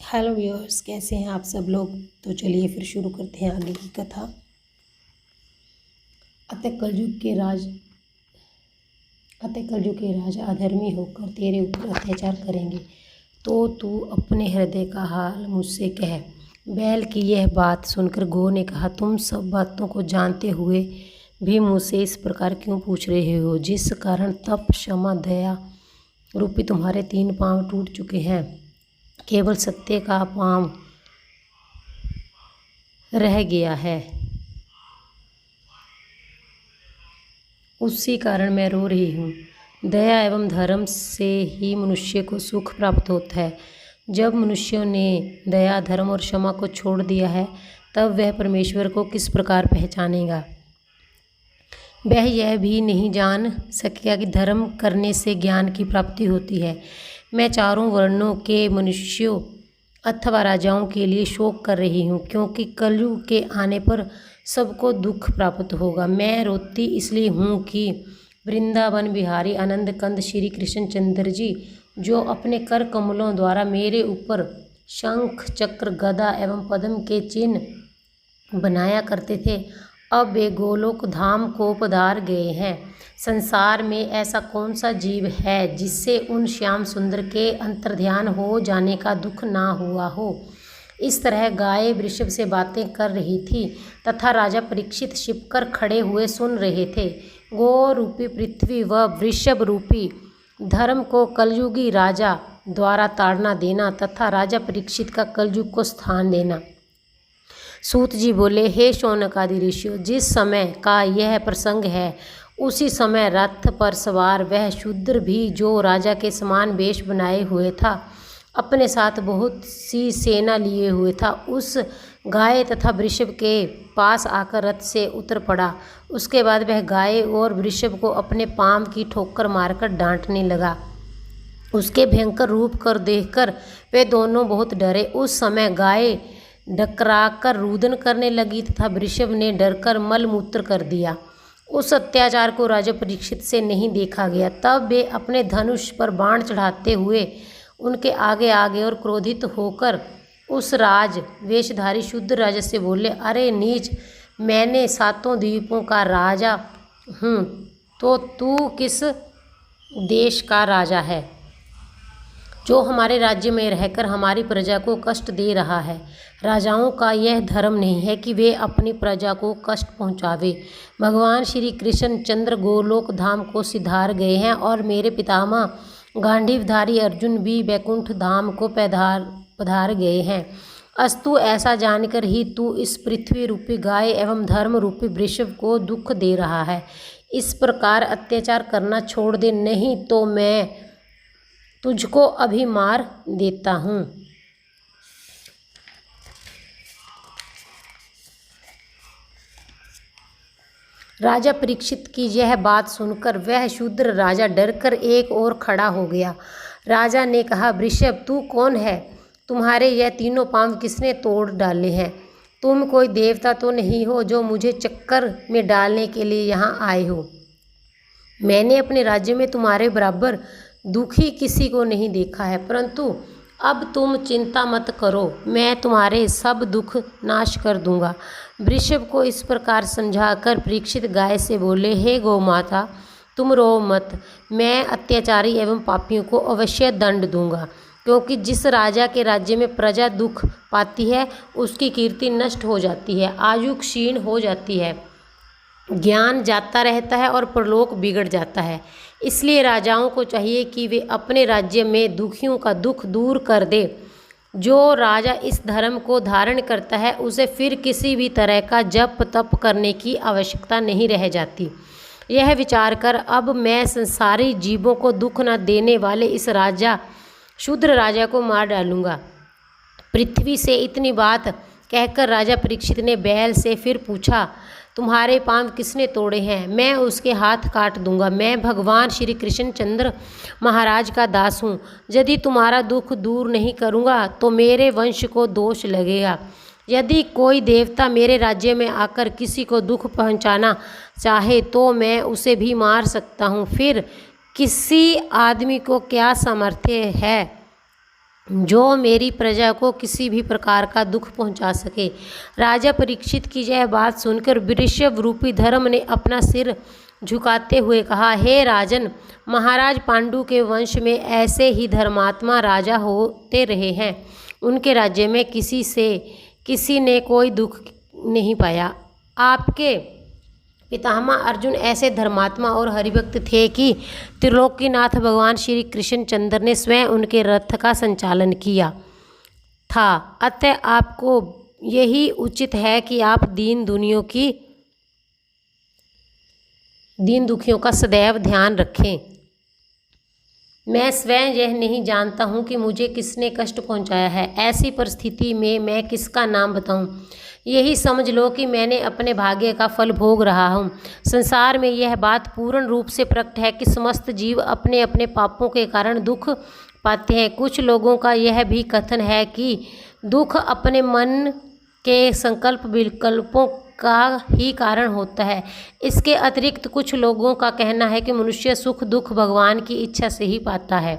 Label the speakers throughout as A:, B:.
A: Hello viewers, कैसे हैं आप सब लोग। तो चलिए फिर शुरू करते हैं आगे की कथा। अतः कलयुग के राजा अधर्मी होकर तेरे ऊपर अत्याचार करेंगे, तो तू अपने हृदय का हाल मुझसे कह। बैल की यह बात सुनकर गौ ने कहा, तुम सब बातों को जानते हुए भी मुझसे इस प्रकार क्यों पूछ रहे हो, जिस कारण तप, क्षमा, दया रूपी तुम्हारे 3 पांव टूट चुके हैं। केवल सत्य का पांव रह गया है, उसी कारण मैं रो रही हूँ। दया एवं धर्म से ही मनुष्य को सुख प्राप्त होता है। जब मनुष्यों ने दया, धर्म और क्षमा को छोड़ दिया है, तब वह परमेश्वर को किस प्रकार पहचानेगा। वह यह भी नहीं जान सकेगा कि धर्म करने से ज्ञान की प्राप्ति होती है। मैं चारों वर्णों के मनुष्यों अथवा राजाओं के लिए शोक कर रही हूँ, क्योंकि कलयुग के आने पर सबको दुख प्राप्त होगा। मैं रोती इसलिए हूँ कि वृंदावन बिहारी आनंद कंद श्री कृष्ण चंद्र जी, जो अपने कर कमलों द्वारा मेरे ऊपर शंख, चक्र, गदा एवं पद्म के चिन्ह बनाया करते थे, अब वे गोलोक धाम को पधार गए हैं। संसार में ऐसा कौन सा जीव है जिससे उन श्याम सुंदर के अंतर्ध्यान हो जाने का दुख ना हुआ हो। इस तरह गाय वृषभ से बातें कर रही थी तथा राजा परीक्षित छिपकर खड़े हुए सुन रहे थे। गो रूपी पृथ्वी व वृषभ रूपी धर्म को कलयुगी राजा द्वारा ताड़ना देना तथा राजा परीक्षित का कलयुग को स्थान देना। सूत जी बोले, हे शौनकादि ऋषियों, जिस समय का यह प्रसंग है, उसी समय रथ पर सवार वह शूद्र भी, जो राजा के समान वेश बनाए हुए था, अपने साथ बहुत सी सेना लिए हुए था, उस गाय तथा वृषभ के पास आकर रथ से उतर पड़ा। उसके बाद वह गाय और वृषभ को अपने पांव की ठोकर मारकर डांटने लगा। उसके भयंकर रूप कर देखकर वे दोनों बहुत डरे। उस समय गाय डकराकर रुदन करने लगी तथा वृषभ ने डरकर मलमूत्र कर दिया। उस अत्याचार को राजा परीक्षित से नहीं देखा गया। तब वे अपने धनुष पर बाण चढ़ाते हुए उनके आगे आगे और क्रोधित होकर उस राज वेशधारी शुद्ध राजा से बोले, अरे नीच, मैंने 7 द्वीपों का राजा हूँ, तो तू किस देश का राजा है जो हमारे राज्य में रहकर हमारी प्रजा को कष्ट दे रहा है। राजाओं का यह धर्म नहीं है कि वे अपनी प्रजा को कष्ट पहुँचावे। भगवान श्री कृष्ण चंद्र गोलोक धाम को सिधार गए हैं और मेरे पितामह गांडीवधारी अर्जुन भी वैकुंठ धाम को पधार गए हैं। अस्तु, ऐसा जानकर ही तू इस पृथ्वी रूपी गाय एवं धर्म रूपी वृषभ को दुख दे रहा है। इस प्रकार अत्याचार करना छोड़ दे, नहीं तो मैं तुझको अभी मार देता हूँ। राजा परीक्षित की यह बात सुनकर वह शूद्र राजा डरकर एक ओर खड़ा हो गया। राजा ने कहा, वृषभ, तू कौन है? तुम्हारे यह तीनों पांव किसने तोड़ डाले हैं? तुम कोई देवता तो नहीं हो जो मुझे चक्कर में डालने के लिए यहाँ आए हो। मैंने अपने राज्य में तुम्हारे बराबर दुखी किसी को नहीं देखा है, परंतु अब तुम चिंता मत करो, मैं तुम्हारे सब दुख नाश कर दूंगा। वृषभ को इस प्रकार समझाकर परीक्षित गाय से बोले, हे गौ माता, तुम रो मत, मैं अत्याचारी एवं पापियों को अवश्य दंड दूंगा, क्योंकि जिस राजा के राज्य में प्रजा दुख पाती है, उसकी कीर्ति नष्ट हो जाती है, आयु क्षीण हो जाती है, ज्ञान जाता रहता है और परलोक बिगड़ जाता है। इसलिए राजाओं को चाहिए कि वे अपने राज्य में दुखियों का दुख दूर कर दे। जो राजा इस धर्म को धारण करता है, उसे फिर किसी भी तरह का जप तप करने की आवश्यकता नहीं रह जाती। यह विचार कर अब मैं संसारी जीवों को दुख न देने वाले इस शूद्र राजा को मार डालूंगा। पृथ्वी से इतनी बात कहकर राजा परीक्षित ने बैल से फिर पूछा, तुम्हारे पांव किसने तोड़े हैं? मैं उसके हाथ काट दूंगा। मैं भगवान श्री कृष्ण चंद्र महाराज का दास हूँ। यदि तुम्हारा दुख दूर नहीं करूँगा तो मेरे वंश को दोष लगेगा। यदि कोई देवता मेरे राज्य में आकर किसी को दुख पहुँचाना चाहे तो मैं उसे भी मार सकता हूँ। फिर किसी आदमी को क्या सामर्थ्य है जो मेरी प्रजा को किसी भी प्रकार का दुख पहुंचा सके। राजा परीक्षित की यह बात सुनकर वृषभ रूपी धर्म ने अपना सिर झुकाते हुए कहा, हे राजन, महाराज पांडु के वंश में ऐसे ही धर्मात्मा राजा होते रहे हैं। उनके राज्य में किसी ने कोई दुख नहीं पाया। आपके पितामह अर्जुन ऐसे धर्मात्मा और हरिभक्त थे कि त्रिलोकीनाथ भगवान श्री कृष्णचंद्र ने स्वयं उनके रथ का संचालन किया था। अतः आपको यही उचित है कि आप दीन दुखियों का सदैव ध्यान रखें। मैं स्वयं यह नहीं जानता हूँ कि मुझे किसने कष्ट पहुँचाया है। ऐसी परिस्थिति में मैं किसका नाम बताऊँ। यही समझ लो कि मैंने अपने भाग्य का फल भोग रहा हूँ। संसार में यह बात पूर्ण रूप से प्रकट है कि समस्त जीव अपने अपने पापों के कारण दुख पाते हैं। कुछ लोगों का यह भी कथन है कि दुख अपने मन के संकल्प विकल्पों का ही कारण होता है। इसके अतिरिक्त कुछ लोगों का कहना है कि मनुष्य सुख दुख भगवान की इच्छा से ही पाता है।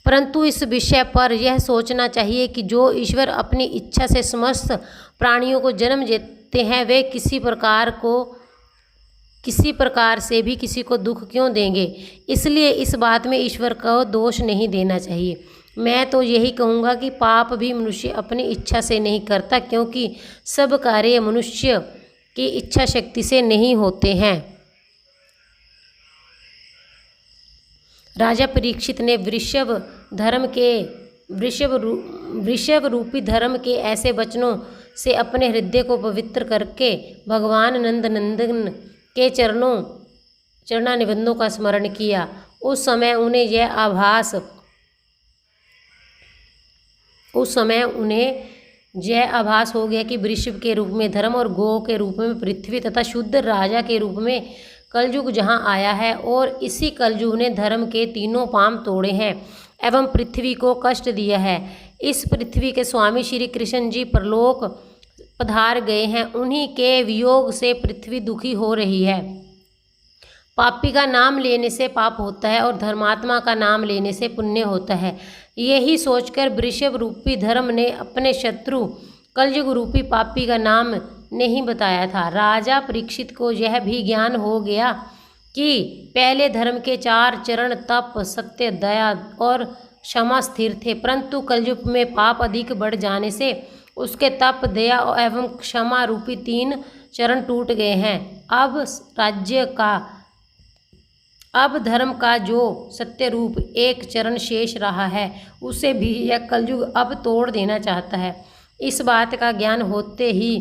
A: परंतु इस विषय पर यह सोचना चाहिए कि जो ईश्वर अपनी इच्छा से समस्त प्राणियों को जन्म देते हैं, वे किसी प्रकार से भी किसी को दुख क्यों देंगे। इसलिए इस बात में ईश्वर को दोष नहीं देना चाहिए। मैं तो यही कहूँगा कि पाप भी मनुष्य अपनी इच्छा से नहीं करता, क्योंकि सब कार्य मनुष्य की इच्छा शक्ति से नहीं होते हैं। राजा परीक्षित ने वृषभ रूपी धर्म के ऐसे वचनों से अपने हृदय को पवित्र करके भगवान नंदन के चरणानिबंधों का स्मरण किया। उस समय उन्हें यह आभास हो गया कि वृषभ के रूप में धर्म और गौ के रूप में पृथ्वी तथा शुद्ध राजा के रूप में कलयुग जहाँ आया है, और इसी कलयुग ने धर्म के तीनों पांव तोड़े हैं एवं पृथ्वी को कष्ट दिया है। इस पृथ्वी के स्वामी श्री कृष्ण जी परलोक पधार गए हैं। उन्हीं के वियोग से पृथ्वी दुखी हो रही है। पापी का नाम लेने से पाप होता है और धर्मात्मा का नाम लेने से पुण्य होता है। यही सोचकर वृषभ रूपी धर्म ने अपने शत्रु कलयुग रूपी पापी का नाम नहीं बताया था। राजा परीक्षित को यह भी ज्ञान हो गया कि पहले धर्म के 4 चरण तप, सत्य, दया और क्षमा स्थिर थे, परंतु कलयुग में पाप अधिक बढ़ जाने से उसके तप, दया एवं क्षमा रूपी 3 चरण टूट गए हैं। अब धर्म का जो सत्य रूप 1 चरण शेष रहा है, उसे भी यह कलयुग अब तोड़ देना चाहता है। इस बात का ज्ञान होते ही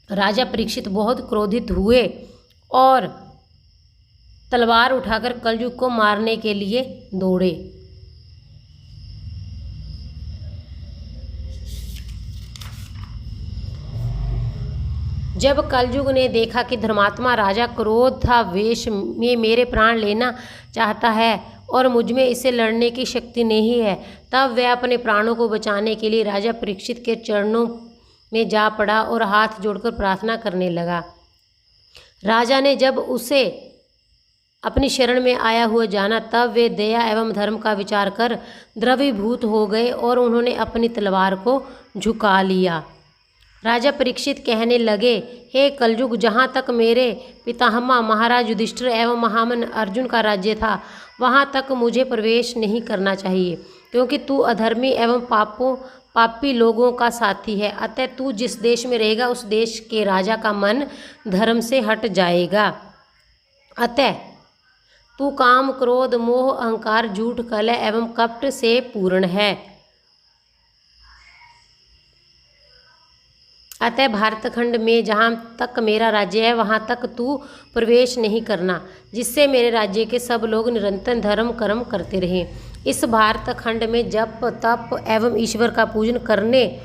A: राजा परीक्षित बहुत क्रोधित हुए और तलवार उठाकर कलयुग को मारने के लिए दौड़े। जब कलयुग ने देखा कि धर्मात्मा राजा क्रोधावेश में मेरे प्राण लेना चाहता है और मुझमें इससे लड़ने की शक्ति नहीं है, तब वह अपने प्राणों को बचाने के लिए राजा परीक्षित के चरणों में जा पड़ा और हाथ जोड़कर प्रार्थना करने लगा। राजा ने जब उसे अपनी शरण में आया हुआ जाना, तब वे दया एवं धर्म का विचार कर द्रवीभूत हो गए और उन्होंने अपनी तलवार को झुका लिया। राजा परीक्षित कहने लगे, हे कलयुग, जहाँ तक मेरे पितामह महाराज युधिष्ठिर एवं महामन अर्जुन का राज्य था, वहाँ तक मुझे प्रवेश नहीं करना चाहिए, क्योंकि तू अधर्मी एवं पापी लोगों का साथी है। अतः तू जिस देश में रहेगा, उस देश के राजा का मन धर्म से हट जाएगा। अतः तू काम, क्रोध, मोह, अहंकार, झूठ, कलह एवं कपट से पूर्ण है। अतः भारतखंड में जहाँ तक मेरा राज्य है, वहाँ तक तू प्रवेश नहीं करना, जिससे मेरे राज्य के सब लोग निरंतर धर्म कर्म करते रहें। इस भारतखंड में जप, तप एवं ईश्वर का पूजन करने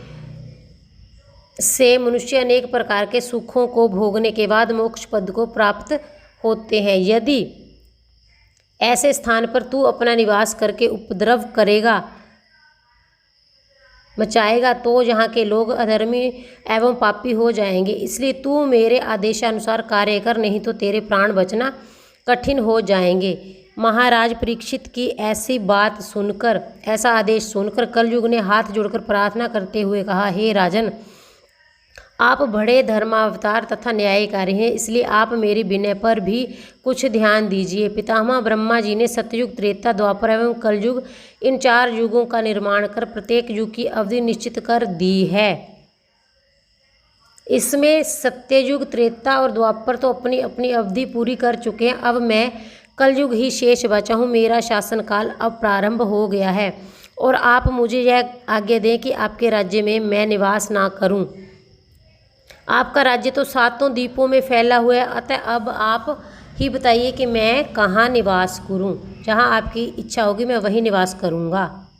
A: से मनुष्य अनेक प्रकार के सुखों को भोगने के बाद मोक्ष पद को प्राप्त होते हैं। यदि ऐसे स्थान पर तू अपना निवास करके उपद्रव मचाएगा, तो यहाँ के लोग अधर्मी एवं पापी हो जाएंगे। इसलिए तू मेरे आदेशानुसार कार्य कर, नहीं तो तेरे प्राण बचना कठिन हो जाएंगे। महाराज परीक्षित की ऐसा आदेश सुनकर कलयुग ने हाथ जोड़कर प्रार्थना करते हुए कहा, हे राजन, आप बड़े धर्मावतार तथा न्यायकारी हैं, इसलिए आप मेरे विनय पर भी कुछ ध्यान दीजिए। पितामह ब्रह्मा जी ने सतयुग, त्रेता, द्वापर एवं कलयुग, इन 4 युगों का निर्माण कर प्रत्येक युग की अवधि निश्चित कर दी है। इसमें सत्ययुग, त्रेता और द्वापर तो अपनी अपनी अवधि पूरी कर चुके हैं। अब मैं कलयुग ही शेष बचा हूँ। मेरा शासनकाल अब प्रारंभ हो गया है और आप मुझे यह आज्ञा दें कि आपके राज्य में मैं निवास ना करूं। आपका राज्य तो 7 द्वीपों में फैला हुआ है, अतः अब आप ही बताइए कि मैं कहाँ निवास करूं। जहाँ आपकी इच्छा होगी मैं वहीं निवास करूँगा।